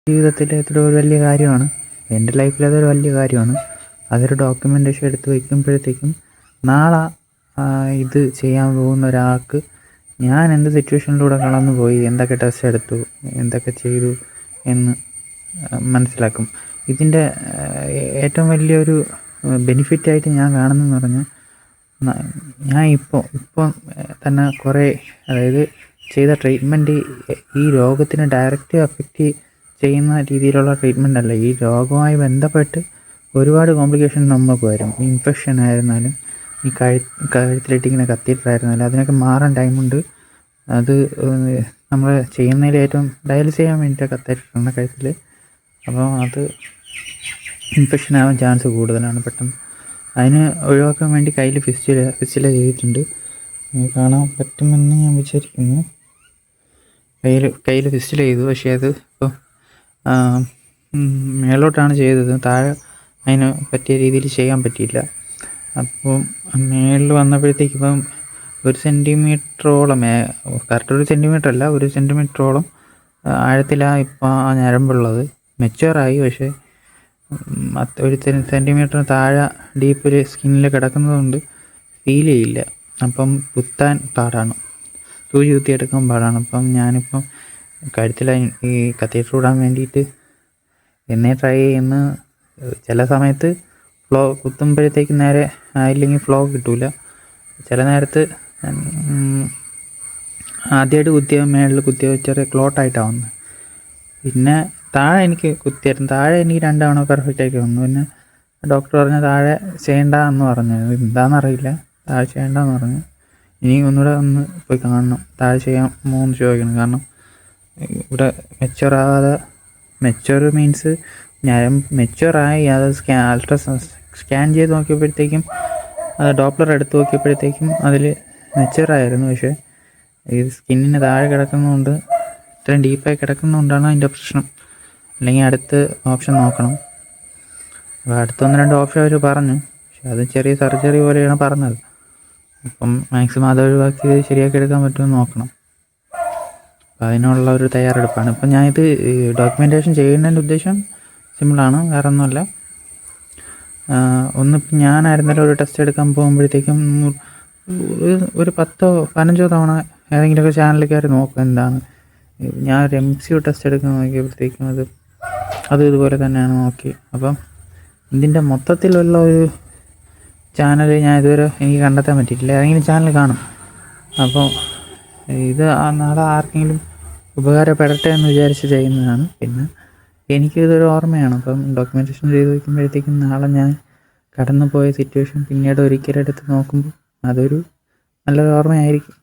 ജീവിതത്തിൽ അതൊരു വലിയ കാര്യമാണ്. എൻ്റെ ലൈഫിൽ അതൊരു വലിയ കാര്യമാണ്. അതൊരു ഡോക്യുമെൻ്റേഷൻ എടുത്ത് വയ്ക്കുമ്പോഴത്തേക്കും നാളെ ഇത് ചെയ്യാൻ പോകുന്ന ഒരാൾക്ക് ഞാൻ എന്ത് സിറ്റുവേഷനിലൂടെ കടന്നു പോയി, എന്തൊക്കെ ടെസ്റ്റ് എടുത്തു, എന്തൊക്കെ ചെയ്തു എന്ന് മനസ്സിലാക്കും. ഇതിൻ്റെ ഏറ്റവും വലിയൊരു ബെനിഫിറ്റായിട്ട് ഞാൻ കാണുന്നതെന്ന് പറഞ്ഞാൽ, ഞാൻ ഇപ്പം തന്നെ കുറേ, അതായത് ചെയ്ത ട്രീറ്റ്മെൻറ്റ് ഈ രോഗത്തിന് ഡയറക്റ്റ് അഫക്റ്റ് ചെയ്യുന്ന രീതിയിലുള്ള ട്രീറ്റ്മെൻ്റ് അല്ല. ഈ രോഗവുമായി ബന്ധപ്പെട്ട് ഒരുപാട് കോംപ്ലിക്കേഷൻ നമുക്ക് വരും. ഇൻഫെക്ഷൻ ആയിരുന്നാലും, ഈ കഴുത്തിലിട്ടിങ്ങനെ കത്തീറ്ററായിരുന്നാലും അതിനൊക്കെ മാറാൻ ടൈമുണ്ട്. അത് നമ്മൾ ചെയ്യുന്നതിൽ ഏറ്റവും ഡയാലിസിസ് ചെയ്യാൻ വേണ്ടിയിട്ട് കത്തീറ്ററാണ് കഴുത്തിൽ. അപ്പോൾ അത് ഇൻഫെക്ഷൻ ആവാൻ ചാൻസ് കൂടുതലാണ് പെട്ടെന്ന്. അതിന് ഒഴിവാക്കാൻ വേണ്ടി കയ്യിൽ ഫിസ്റ്റുല ചെയ്തിട്ടുണ്ട്. കാണാൻ പറ്റുമെന്ന് ഞാൻ വിചാരിക്കുന്നു. കയ്യിൽ ഫിസ്റ്റുല ചെയ്തു. പക്ഷേ അത് ഇപ്പോൾ മേലോട്ടാണ് ചെയ്തത്. താഴെ അതിന് പറ്റിയ രീതിയിൽ ചെയ്യാൻ പറ്റിയില്ല. അപ്പോൾ മേളിൽ വന്നപ്പോഴത്തേക്ക് ഇപ്പം 1 സെൻറ്റിമീറ്ററോളം, കറക്റ്റ് 1 സെൻറ്റിമീറ്റർ അല്ല, 1 സെൻറ്റിമീറ്ററോളം ആഴത്തിലാണ് ഇപ്പോൾ ആ ഞരമ്പുള്ളത്. മെച്ചുവറായി, പക്ഷേ 1 സെൻറ്റിമീറ്റർ താഴെ ഡീപ്പിൽ സ്കിന്നിൽ കിടക്കുന്നതുകൊണ്ട് ഫീൽ ചെയ്യില്ല. അപ്പം കുത്താൻ പാടാണ്, സൂചി കുത്തിയെടുക്കാൻ പാടാണ്. അപ്പം ഞാനിപ്പം കഴുത്തിൽ ഈ കത്തീറ്റർ ഇടാൻ വേണ്ടിയിട്ട് എന്നെ ട്രൈ ചെയ്യുന്ന ചില സമയത്ത് ഫ്ലോ കുത്തുമ്പോഴത്തേക്ക് നേരെ ആയില്ലെങ്കിൽ ഫ്ലോ കിട്ടില്ല. ചില നേരത്ത് ആദ്യമായിട്ട് മേളിൽ കുത്തിയ ചെറിയ ക്ലോട്ടായിട്ടാണ് വന്നത്. പിന്നെ താഴെ എനിക്ക് കുത്തിയായിരുന്നു. താഴെ എനിക്ക് 2 തവണ പെർഫെക്റ്റായിട്ട് വന്നു. പിന്നെ ഡോക്ടർ പറഞ്ഞു താഴെ ചെയ്യണ്ട എന്ന് പറഞ്ഞു. എന്താണെന്നറിയില്ല, താഴെ ചെയ്യേണ്ടെന്ന് പറഞ്ഞു. ഇനി ഒന്നുകൂടെ ഒന്ന് പോയി കാണണം, താഴെ ചെയ്യാൻ മൂന്ന് ചോദിക്കണം. കാരണം ഇവിടെ മെച്ചുവർ മീൻസ് ഞാൻ മെച്ചുവറായി. അത് സ്കാൻ ചെയ്ത് നോക്കിയപ്പോഴത്തേക്കും, അത് ഡോപ്ലർ എടുത്ത് നോക്കിയപ്പോഴത്തേക്കും അതിൽ മെച്ചുവറായിരുന്നു. പക്ഷേ ഇത് സ്കിന്നിന് താഴെ കിടക്കുന്നതുകൊണ്ട്, ഇത്രയും ഡീപ്പായി കിടക്കുന്നതുകൊണ്ടാണ് അതിൻ്റെ പ്രശ്നം. അല്ലെങ്കിൽ അടുത്ത് ഓപ്ഷൻ നോക്കണം. അപ്പോൾ അടുത്ത 1-2 ഓപ്ഷൻ അവർ പറഞ്ഞു. പക്ഷെ അത് ചെറിയ സർജറി പോലെയാണ് പറഞ്ഞത്. അപ്പം മാക്സിമം അത് ഒഴിവാക്കി ശരിയാക്കി എടുക്കാൻ പറ്റുമെന്ന് നോക്കണം. അപ്പം അതിനുള്ള ഒരു തയ്യാറെടുപ്പാണ്. ഇപ്പം ഞാനിത് ഡോക്യുമെൻറ്റേഷൻ ചെയ്യുന്നതിൻ്റെ ഉദ്ദേശം സിമ്പിളാണ്, വേറെ ഒന്നുമല്ല. ഒന്നിപ്പം ഞാനായിരുന്നാലും ഒരു ടെസ്റ്റ് എടുക്കാൻ പോകുമ്പോഴത്തേക്കും ഒരു 10-15 തവണ ഏതെങ്കിലുമൊക്കെ ചാനലിൽ കയറി നോക്കും എന്താണ്. ഞാൻ ഒരു MCU ടെസ്റ്റ് എടുക്കാൻ നോക്കിയപ്പോഴത്തേക്കും അത് ഇതുപോലെ തന്നെയാണ് നോക്കി. അപ്പം ഇതിൻ്റെ മൊത്തത്തിലുള്ള ഒരു ചാനൽ ഞാൻ ഇതുവരെ എനിക്ക് കണ്ടെത്താൻ പറ്റിയിട്ടില്ല. ഏതെങ്കിലും ചാനൽ കാണും. അപ്പോൾ ഇത് നാളെ ആർക്കെങ്കിലും ഉപകാരപ്പെടട്ടെ എന്ന് വിചാരിച്ച് ചെയ്യുന്നതാണ്. പിന്നെ എനിക്കിതൊരു ഓർമ്മയാണ്. അപ്പം ഡോക്യുമെൻറ്റേഷൻ ചെയ്ത് വയ്ക്കുമ്പോഴത്തേക്കും നാളെ ഞാൻ കടന്നു പോയ സിറ്റുവേഷൻ പിന്നീട് ഒരിക്കലെടുത്ത് നോക്കുമ്പോൾ അതൊരു നല്ലൊരു ഓർമ്മയായിരിക്കും.